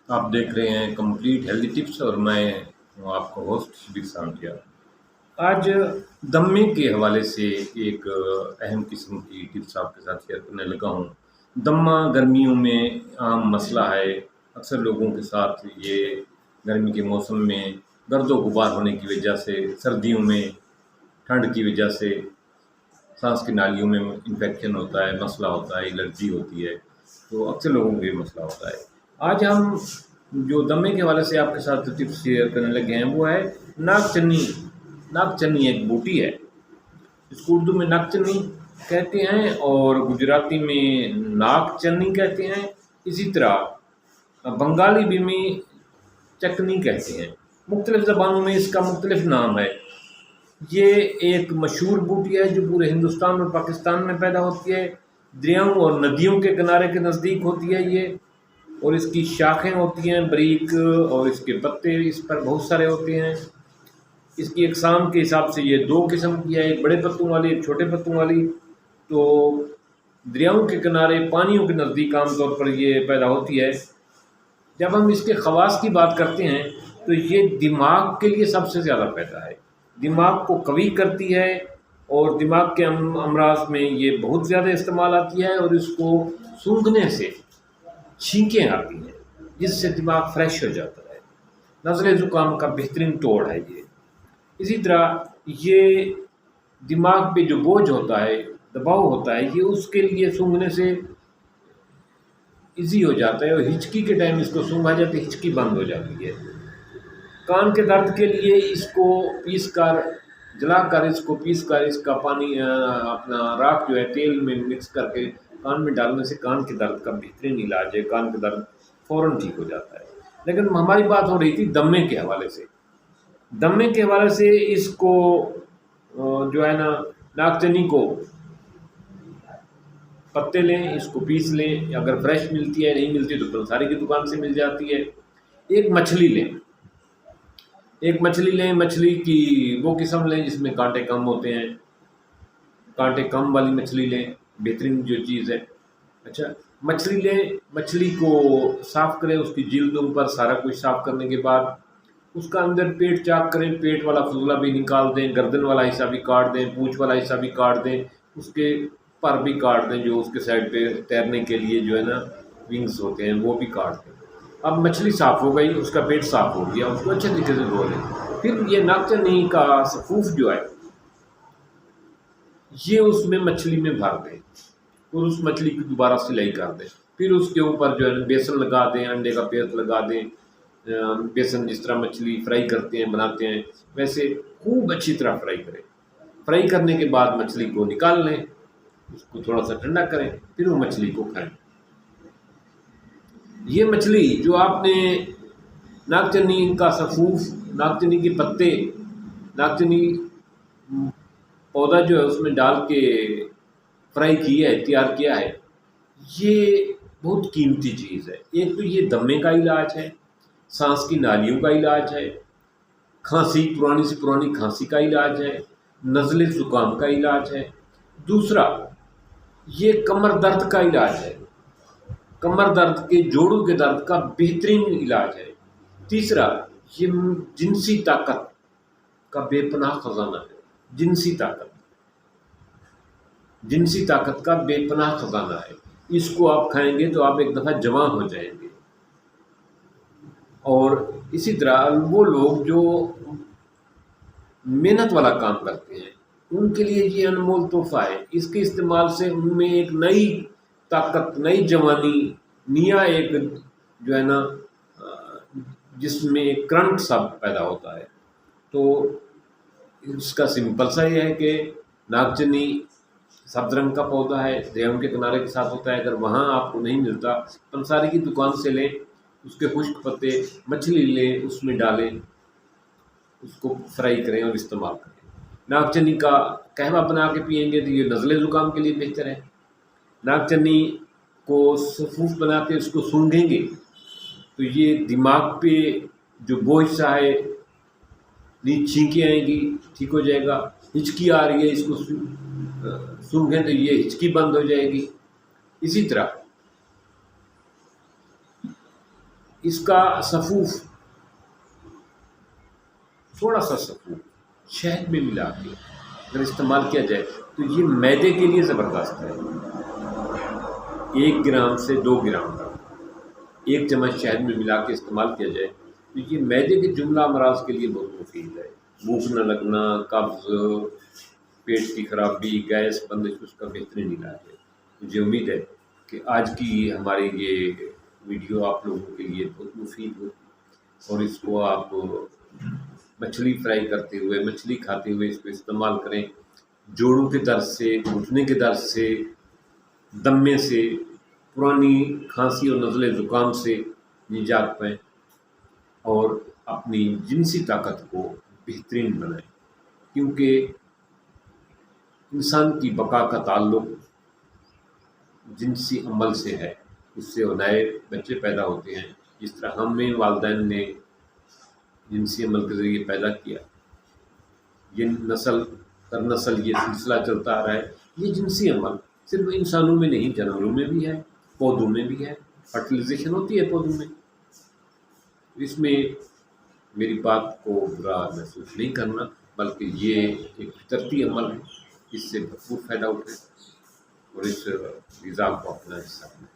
आप देख रहे हैं कंप्लीट हेल्दी टिप्स और मैं हूं आपका होस्ट शिविर सांठिया। आज दमे के हवाले से एक अहम किस्म की टिप्स आपके साथ शेयर करने लगा हूं। दमा गर्मियों में आम मसला है। अक्सर लोगों के साथ ये गर्मी के मौसम में गर्दो गुबार होने की वजह से, सर्दियों में ठंड की वजह से सांस की नालियों में इन्फेक्शन होता है, मसला होता है, एलर्जी होती है। तो अक्सर लोगों को ये मसला होता है। आज हम जो दमे के हवाले से आपके साथ टिप्स शेयर करने लगे हैं वो है नाग चन्नी। नाग चन्नी एक बूटी है, इसको उर्दू में नाग चन्नी कहते हैं और गुजराती में नाग चन्नी कहते हैं। इसी तरह बंगाली भी में चटनी कहते हैं। मुख्तलिफ ज़बानों में इसका मुख्तलिफ नाम है। ये एक मशहूर बूटी है जो पूरे हिंदुस्तान और पाकिस्तान में पैदा होती है। दरियाओं और नदियों के किनारे के नज़दीक होती है ये, और इसकी शाखें होती हैं बारीक, और इसके पत्ते इस पर बहुत सारे होते हैं। इसकी अक़साम के हिसाब से ये दो किस्म की है, एक बड़े पत्तों वाली, एक छोटे पत्तों वाली। तो दरियाओं के किनारे, पानियों के नज़दीक आम तौर पर ये पैदा होती है। जब हम इसके ख़वास की बात करते हैं तो ये दिमाग के लिए सबसे ज़्यादा पैदा है, दिमाग को कवी करती है, और दिमाग के अमराज में ये बहुत ज़्यादा इस्तेमाल आती है। और इसको सूंघने से छींकें आती हैं जिससे दिमाग फ्रेश हो जाता है। नज़ले ज़ुकाम का बेहतरीन तोड़ है ये। इसी तरह ये दिमाग पे जो बोझ होता है, दबाव होता है, ये उसके लिए सूंघने से इजी हो जाता है, और हिचकी के टाइम इसको सूंघा जाता है, हिचकी बंद हो जाती है। कान के दर्द के लिए इसको पीस कर, जलाकर इसको पीस कर, इसका पानी अपना राख जो है तेल में मिक्स करके कान में डालने से कान के दर्द का बेहतरीन इलाज है। कान के दर्द फ़ौरन ठीक हो जाता है। लेकिन हमारी बात हो रही थी दमे के हवाले से। दमे के हवाले से इसको जो है ना, नागचनी को पत्ते लें, इसको पीस लें। अगर फ्रेश मिलती है, नहीं मिलती तो पंसारी की दुकान से मिल जाती है। एक मछली लें, एक मछली लें, मछली की वो किस्म लें जिसमें कांटे कम होते हैं। कांटे कम वाली मछली लें, बेहतरीन जो चीज़ है। अच्छा, मछली लें, मछली को साफ़ करें, उसकी जिल्दों पर सारा कुछ साफ़ करने के बाद उसका अंदर पेट चाक करें, पेट वाला फजला भी निकाल दें, गर्दन वाला हिस्सा भी काट दें, पूँछ वाला हिस्सा भी काट दें, उसके पर भी काट दें, जो उसके साइड पे तैरने के लिए जो है ना विंग्स होते हैं वो भी काट दें। अब मछली साफ़ हो गई, उसका पेट साफ़ हो गया, उसको अच्छे तरीके से धो लें। फिर ये नागचनी का सफूफ जो है ये उसमें मछली में भर दें, और उस मछली की दोबारा सिलाई कर दें। फिर उसके ऊपर जो है बेसन लगा दें, अंडे का पेस्ट लगा दें। बेसन जिस तरह मछली फ्राई करते हैं, बनाते हैं, वैसे खूब अच्छी तरह फ्राई करें। फ्राई करने के बाद मछली को निकाल लें, उसको थोड़ा सा ठंडा करें, फिर वो मछली को खाएं। ये मछली जो आपने नागचनी का सफूफ, नागचनी के पत्ते, नागचनी पौधा जो है उसमें डाल के फ्राई किया है, तैयार किया है, ये बहुत कीमती चीज़ है। एक तो ये दमे का इलाज है, सांस की नालियों का इलाज है, खांसी, पुरानी से पुरानी खांसी का इलाज है, नज़ले ज़ुकाम का इलाज है। दूसरा, ये कमर दर्द का इलाज है, कमर दर्द के, जोड़ों के दर्द का बेहतरीन इलाज है। तीसरा, ये जिनसी ताकत का बेपनाह खजाना है। जिनसी ताकत का बेपनाह खजाना है। इसको आप खाएंगे तो आप एक दफ़ा जवान हो जाएंगे। और इसी तरह वो लोग जो मेहनत वाला काम करते हैं उनके लिए ये अनमोल तोहफा है। इसके इस्तेमाल से उनमें एक नई ताकत, नई जवानी, नया एक जो है ना जिसमें एक करंट सा पैदा होता है। तो इसका सिंपल सा ये है कि नागचनी सब्ज रंग का पौधा है, दरियाओं के किनारे के साथ होता है। अगर वहाँ आपको नहीं मिलता, पंसारी की दुकान से लें, उसके खुश्क पत्ते, मछली लें, उसमें डालें, उसको फ्राई करें और इस्तेमाल करें। नागचनी का कहवा बना के पियेंगे तो ये नज़ले ज़ुकाम के लिए बेहतर है। नागचनी को सफूफ बना के उसको सूंघेंगे तो ये दिमाग पे जो बोझ सा है, नींद छींकें आएंगी, ठीक हो जाएगा। हिचकी आ रही है, इसको सूंघें तो ये हिचकी बंद हो जाएगी। इसी तरह اس کا سفوف، تھوڑا سا سفوف شہد میں ملا کے اگر استعمال کیا جائے تو یہ معدے کے لیے زبردست ہے۔ 1 گرام سے 2 گرام تک 1 چمچ شہد میں ملا کے استعمال کیا جائے تو یہ معدے کے جملہ امراض کے لیے بہت مفید ہے۔ بھوک نہ لگنا، قبض، پیٹ کی خرابی، گیس بندش، اس کا بہترین علاج ہے۔ مجھے امید ہے کہ آج کی ہماری یہ ویڈیو آپ لوگوں کے لیے بہت مفید ہو اور اس کو آپ مچھلی فرائی کرتے ہوئے، مچھلی کھاتے ہوئے اس کو استعمال کریں۔ جوڑوں کے درد سے، گھٹنے کے درد سے، دمے سے، پرانی کھانسی اور نزلے زکام سے نجات پائیں اور اپنی جنسی طاقت کو بہترین بنائیں، کیونکہ انسان کی بقا کا تعلق جنسی عمل سے ہے۔ اس سے نئے بچے پیدا ہوتے ہیں، جس طرح ہمیں والدین نے جنسی عمل کے ذریعے پیدا کیا، یہ نسل در نسل یہ سلسلہ چلتا آ رہا ہے۔ یہ جنسی عمل صرف انسانوں میں نہیں، جانوروں میں بھی ہے، پودوں میں بھی ہے، فرٹیلائزیشن ہوتی ہے پودوں میں۔ اس میں میری بات کو برا محسوس نہیں کرنا، بلکہ یہ ایک فطرتی عمل ہے، اس سے بھرپور فائدہ اٹھے اور اس غذا کو اپنا حصہ بنائیں۔